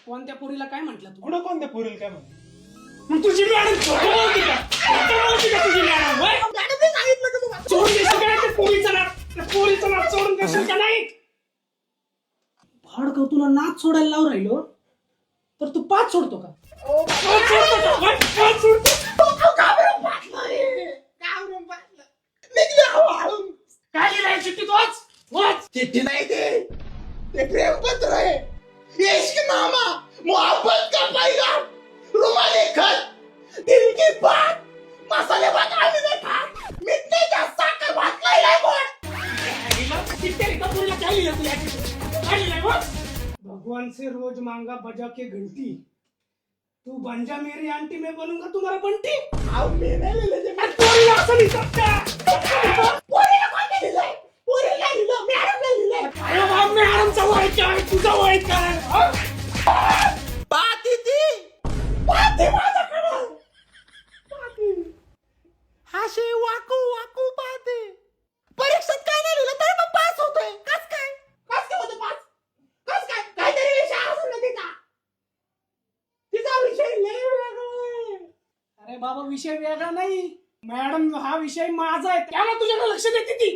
कोणत्या पोरीला काय म्हटलं तू? कुठं कोणत्या पोरीला काय म्हणते? मग तुझी मॅडम होती का? तुझी मॅडम होय? सोडून देशील का नाही? पोरीचं नाच सोडून देशील का नाही? भाडकं तुला नाच सोडायला लावून राहिलो तर तू 5 सोडतो का? पाच सोडतो. काय लिहिलंय चिठ्ठीत? वाच. चिट्ठी नहीं ते प्रेम पत्र है। इश्कनामा, मोहब्बत का पैगाम, रुमाली खत, दिल की बात, मसाले भात आम्ही नाही खात, मिठे का साखर भात खायला कोण? चिठ्ठी लिहिता पोरीला काय लिहिलं तुला? काय लिहिलंय? वाच. भगवान से रोज मांगा बजा के घंटी, तू बन जा मेरी आंटी, मैं बनूंगा तुम्हारा बंटी. आओ मी नाही लिहिलं ते. पोरीला असं लिहितात का? पोरीला कोण नाही लिहिलंय? पोरीला लिहिलं, मॅडम नाही लिहिलंय. अरे बाप, मॅडमचा वय काय, तुझा वय काय? पाहती माझ्याकडं. पाहती. हाशे वाकू वाकू पाहते. परीक्षेत काय नाही लिहिलं तरी मग पास होतोय. कस काय होतं पास? कस काय? काहीतरी विषय असेल ना तिचा विषय लय वेगळा आहे. अरे बाबा, विषय वेगळा नाही. मॅडम, हा विषय माझा आहे, त्यामुळे तुझ्याकडे लक्ष देते ती.